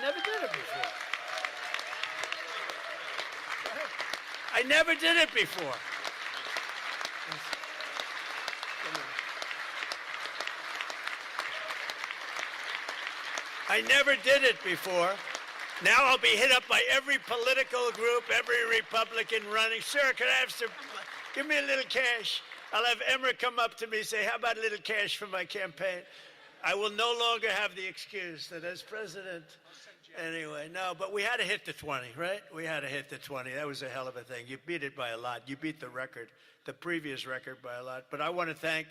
never did it before. I never did it before. I never did it before. Now I'll be hit up by every political group, every Republican running. Sir, can I have some, give me a little cash. I'll have Emmer come up to me and say, how about a little cash for my campaign? I will no longer have the excuse that as president, anyway, no, but we had to hit the 20, right? We had to hit the 20. That was a hell of a thing. You beat it by a lot. You beat the record, the previous record by a lot. But I want to thank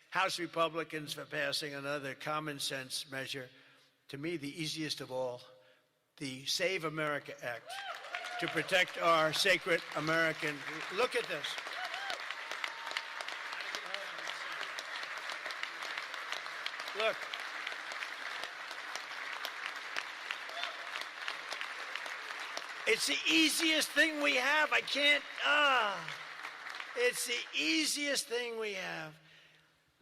House Republicans for passing another common sense measure. To me, the easiest of all, the Save America Act to protect our sacred American. Look at this. Look. It's the easiest thing we have. I can't, it's the easiest thing we have.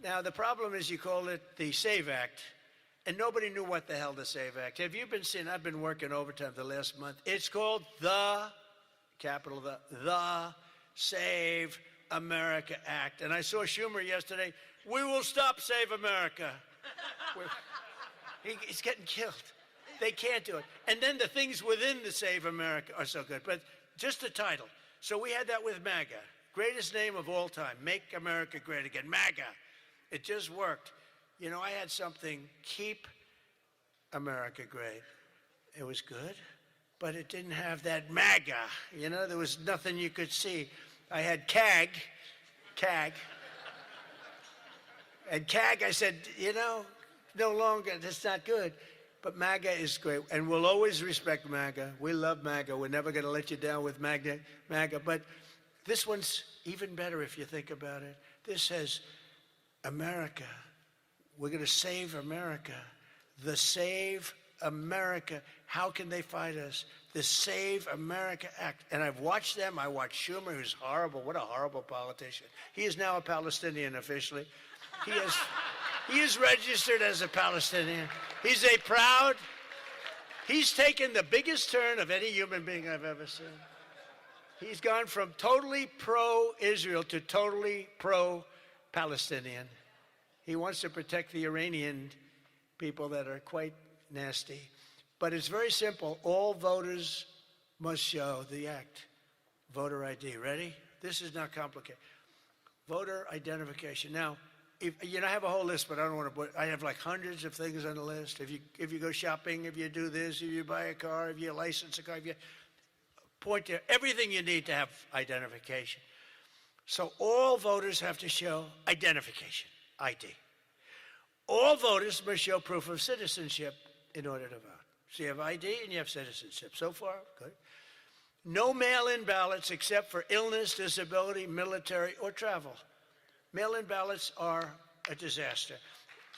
Now, the problem is you call it the SAVE Act, and nobody knew what the hell the SAVE Act. Have you been seeing, I've been working overtime the last month. It's called the, capital the Save America Act. And I saw Schumer yesterday, we will stop Save America. He's getting killed. They can't do it. And then the things within the Save America are so good. But just the title. So we had that with MAGA. Greatest name of all time. Make America Great Again. MAGA. It just worked. You know, I had something, Keep America Great. It was good, but it didn't have that MAGA. You know, there was nothing you could see. I had CAG. And CAG, I said, you know, no longer, that's not good. But MAGA is great, and we'll always respect MAGA. We love MAGA. We're never going to let you down with MAGA. But this one's even better if you think about it. This says, America. We're going to save America. The Save America. How can they fight us? The Save America Act. And I've watched them. I watched Schumer, who's horrible. What a horrible politician. He is now a Palestinian officially. He is registered as a Palestinian. He's taken the biggest turn of any human being I've ever seen. He's gone from totally pro-Israel to totally pro-Palestinian. He wants to protect the Iranian people that are quite nasty. But it's very simple. All voters must show the act. Voter ID. Ready? This is not complicated. Voter identification. Now, I have a whole list, but I don't want to put, I have like hundreds of things on the list. If you go shopping, if you do this, if you buy a car, if you license a car, if you point to everything you need to have identification. So all voters have to show identification, ID. All voters must show proof of citizenship in order to vote. So you have ID and you have citizenship. So far, good. No mail-in ballots except for illness, disability, military, or travel. Mail-in ballots are a disaster.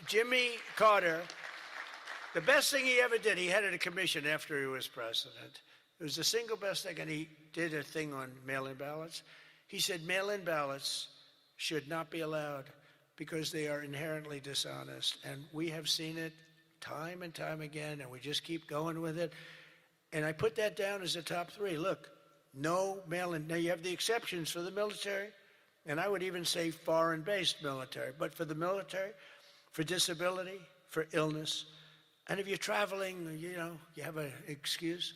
Jimmy Carter, the best thing he ever did, he headed a commission after he was president. It was the single best thing, and he did a thing on mail-in ballots. He said mail-in ballots should not be allowed because they are inherently dishonest. And we have seen it time and time again, and we just keep going with it. And I put that down as a top three. Look, no mail-in. Now, you have the exceptions for the military, and I would even say foreign-based military. But for the military, for disability, for illness, and if you're traveling, you have an excuse.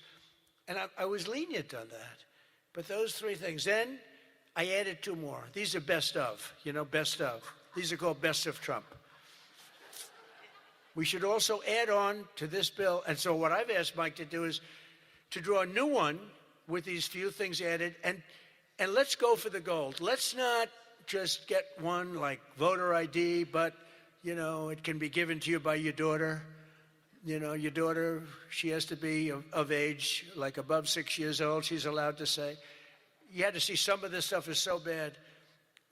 And I was lenient on that. But those three things. Then I added two more. These are best of, best of. These are called best of Trump. We should also add on to this bill. And so what I've asked Mike to do is to draw a new one with these few things added. And let's go for the gold. Let's not just get one like voter ID, but, it can be given to you by your daughter. Your daughter, she has to be of age, like above 6 years old, she's allowed to say. You had to see some of this stuff is so bad.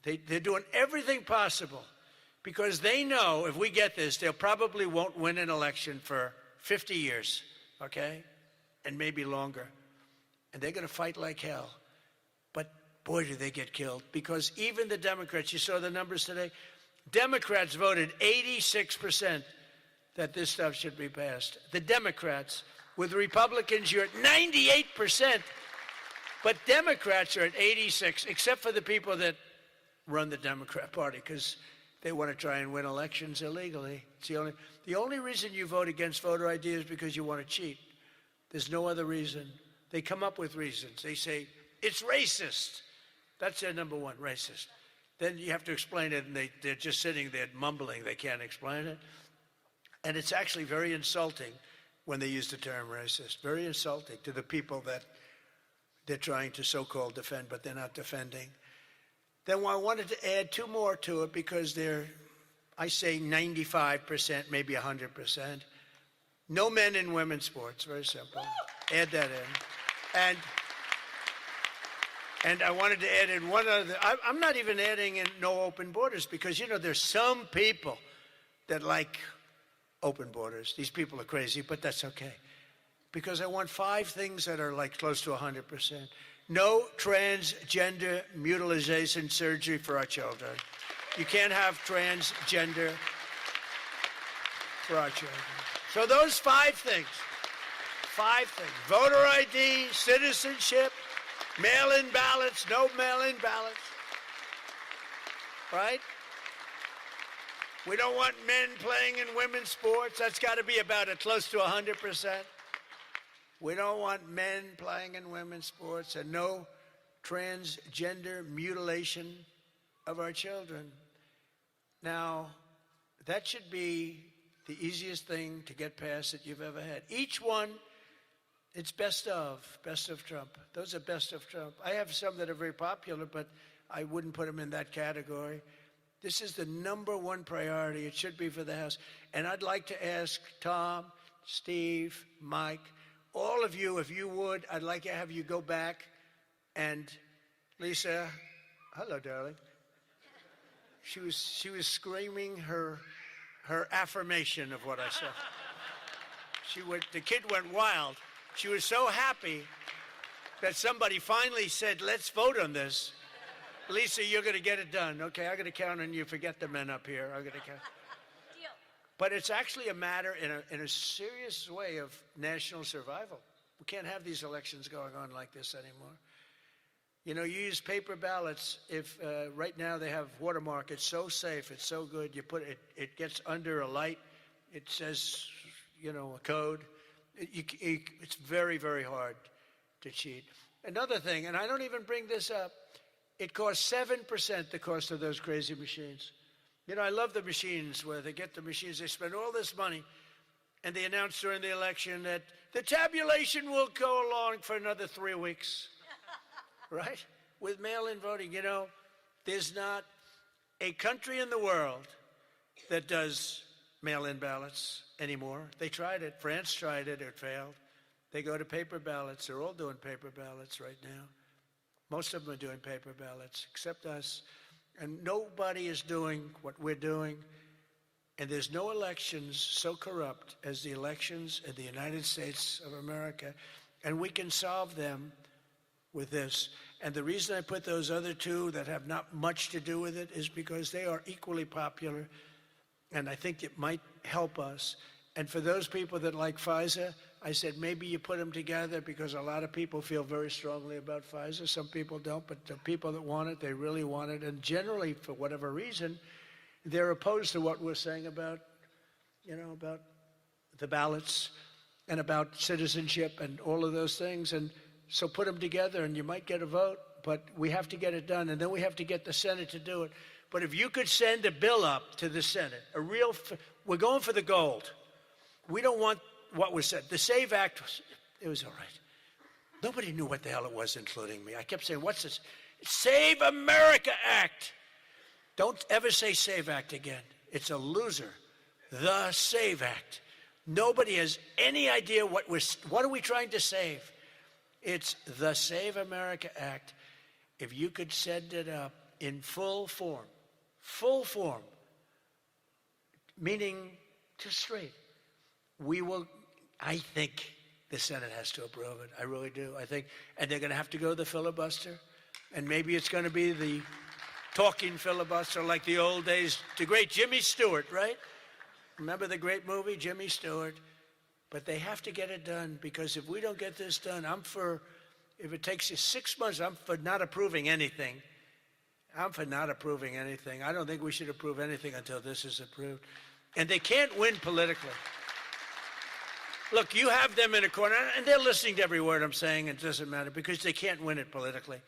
They're doing everything possible because they know if we get this, they probably won't win an election for 50 years, okay? And maybe longer. And they're going to fight like hell. But boy, do they get killed. Because even the Democrats, you saw the numbers today, Democrats voted 86% that this stuff should be passed. The Democrats, With Republicans, you're at 98%. But Democrats are at 86, except for the people that run the Democrat Party, because they want to try and win elections illegally. It's the only reason you vote against voter ID is because you want to cheat. There's no other reason. They come up with reasons. They say, it's racist. That's their number one, racist. Then you have to explain it, and they're just sitting there mumbling. They can't explain it. And it's actually very insulting when they use the term racist. Very insulting to the people that they're trying to so-called defend, but they're not defending. Then I wanted to add two more to it because they're, I say 95%, maybe 100%. No men in women's sports, very simple. Add that in. And I wanted to add in one other, I'm not even adding in no open borders because, you know, there's some people that like open borders. These people are crazy, but that's okay. Because I want 5 things that are like close to 100%. No transgender mutilation surgery for our children. You can't have transgender for our children. So those 5 things, 5 things. Voter ID, citizenship, mail-in ballots, no mail-in ballots, right? We don't want men playing in women's sports. That's got to be about close to 100%. We don't want men playing in women's sports and no transgender mutilation of our children. Now, that should be the easiest thing to get past that you've ever had. Each one, it's best of Trump. Those are best of Trump. I have some that are very popular, but I wouldn't put them in that category. This is the number one priority. It should be for the House. And I'd like to ask Tom, Steve, Mike, all of you, if you would, I'd like to have you go back and Lisa, hello, darling. She was screaming her affirmation of what I said. The kid went wild. She was so happy that somebody finally said, let's vote on this. Lisa, you're going to get it done. Okay, I'm going to count on you. Forget the men up here. I'm going to count. Deal. But it's actually a matter in a serious way of national survival. We can't have these elections going on like this anymore. You know, you use paper ballots. If right now they have watermark, it's so safe, it's so good. You put it gets under a light. It says, you know, a code. It's very, very hard to cheat. Another thing, and I don't even bring this up, it costs 7% the cost of those crazy machines. You know, I love the machines where they get the machines, they spend all this money, and they announce during the election that the tabulation will go along for another 3 weeks. Right? With mail-in voting, you know, there's not a country in the world that does mail-in ballots anymore. They tried it. France tried it. It failed. They go to paper ballots. They're all doing paper ballots right now. Most of them are doing paper ballots, except us. And nobody is doing what we're doing. And there's no elections so corrupt as the elections in the United States of America. And we can solve them with this. And the reason I put those other 2 that have not much to do with it is because they are equally popular. And I think it might help us. And for those people that like FISA, I said maybe you put them together because a lot of people feel very strongly about FISA. Some people don't, but the people that want it, they really want it. And generally, for whatever reason, they're opposed to what we're saying about, you know, about the ballots and about citizenship and all of those things. And so put them together and you might get a vote, but we have to get it done. And then we have to get the Senate to do it. But if you could send a bill up to the Senate, we're going for the gold. We don't want what was said. The SAVE Act, it was all right. Nobody knew what the hell it was, including me. I kept saying, what's this? Save America Act. Don't ever say SAVE Act again. It's a loser. The SAVE Act. Nobody has any idea what are we trying to save? It's the Save America Act. If you could send it up in full form, meaning just straight, we will, I think the Senate has to approve it. I really do. I think, and they're going to have to go the filibuster, and maybe it's going to be the talking filibuster like the old days, the great Jimmy Stewart, right? Remember the great movie, Jimmy Stewart? But they have to get it done, because if we don't get this done, if it takes you 6 months, I'm for not approving anything. I'm for not approving anything. I don't think we should approve anything until this is approved. And they can't win politically. Look, you have them in a corner, and they're listening to every word I'm saying, and it doesn't matter, because they can't win it politically.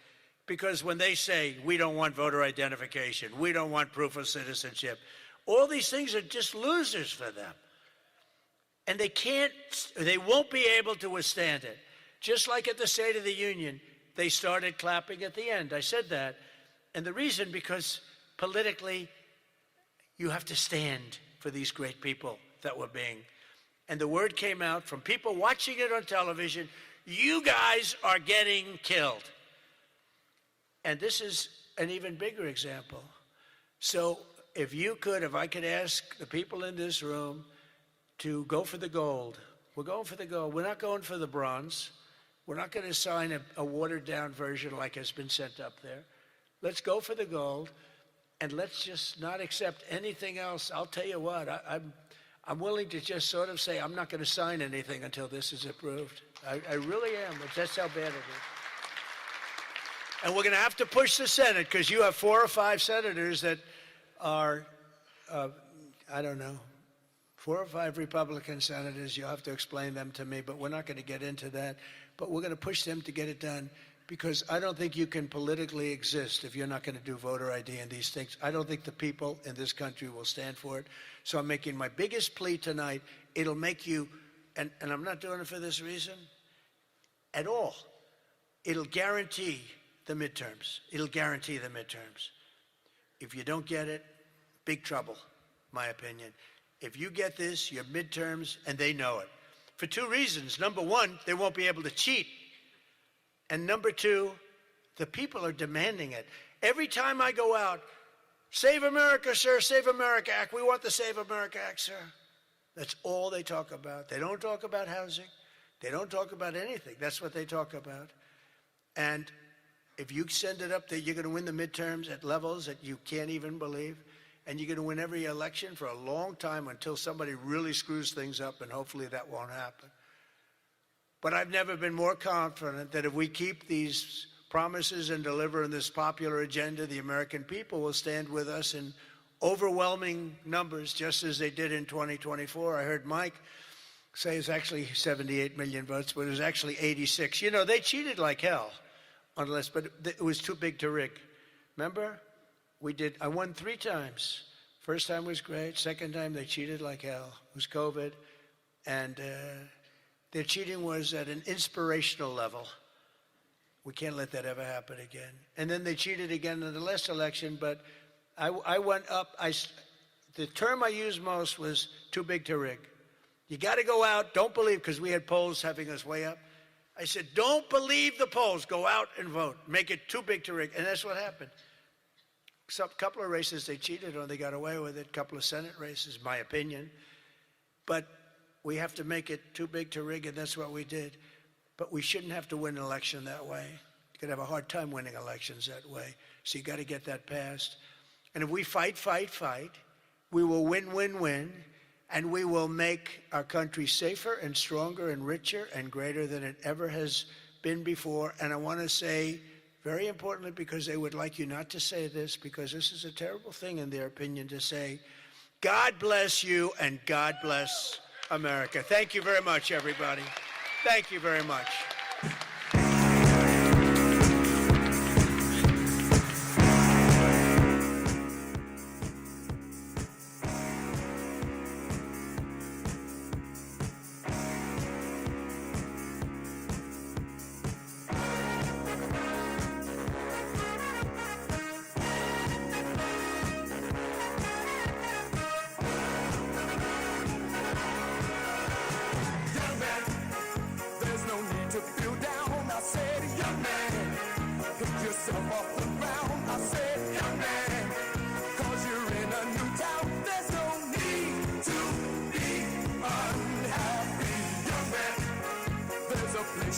Because when they say, we don't want voter identification, we don't want proof of citizenship, all these things are just losers for them. And they won't be able to withstand it. Just like at the State of the Union, they started clapping at the end. I said that. And the reason, because politically, you have to stand for these great people that were being. And the word came out from people watching it on television, you guys are getting killed. And this is an even bigger example. So if I could ask the people in this room to go for the gold. We're going for the gold. We're not going for the bronze. We're not going to sign a watered-down version like has been sent up there. Let's go for the gold, and let's just not accept anything else. I'll tell you what, I'm willing to just sort of say I'm not going to sign anything until this is approved. I really am. That's how bad it is. And we're going to have to push the Senate, because you have 4 or 5 senators that are, I don't know, 4 or 5 Republican senators. You'll have to explain them to me, but we're not going to get into that. But we're going to push them to get it done, because I don't think you can politically exist if you're not going to do voter ID and these things. I don't think the people in this country will stand for it. So I'm making my biggest plea tonight. It'll make you, and I'm not doing it for this reason at all. It'll guarantee the midterms. It'll guarantee the midterms. If you don't get it, big trouble, my opinion. If you get this, your midterms, and they know it. For 2 reasons. Number 1, they won't be able to cheat. And number 2, the people are demanding it. Every time I go out, Save America, sir, Save America Act. We want the Save America Act, sir. That's all they talk about. They don't talk about housing. They don't talk about anything. That's what they talk about. And if you send it up there, you're going to win the midterms at levels that you can't even believe. And you're going to win every election for a long time until somebody really screws things up, and hopefully that won't happen. But I've never been more confident that if we keep these promises and deliver on this popular agenda, the American people will stand with us in overwhelming numbers, just as they did in 2024. I heard Mike say it's actually 78 million votes, but it was actually 86. You know, they cheated like hell on the list, but it was too big to rig. Remember? I won 3 times. First time was great. Second time, they cheated like hell. It was COVID. And their cheating was at an inspirational level. We can't let that ever happen again. And then they cheated again in the last election, but I went up. The term I used most was too big to rig. You got to go out. Don't believe, because we had polls having us way up. I said, don't believe the polls. Go out and vote. Make it too big to rig. And that's what happened. A couple of races they cheated on, they got away with it. A couple of Senate races, my opinion. But we have to make it too big to rig, and that's what we did. But we shouldn't have to win an election that way. You're going to have a hard time winning elections that way. So you got to get that passed. And if we fight, we will win, and we will make our country safer and stronger and richer and greater than it ever has been before. And I want to say, very importantly, because they would like you not to say this, because this is a terrible thing in their opinion to say, God bless you and God bless America. Thank you very much, everybody. Thank you very much.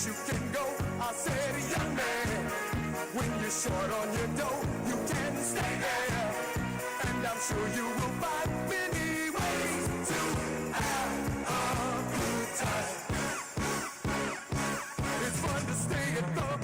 You can go, I said, young man. When you're short on your dough, you can stay there. And I'm sure you will find many ways to have a good time. it thug.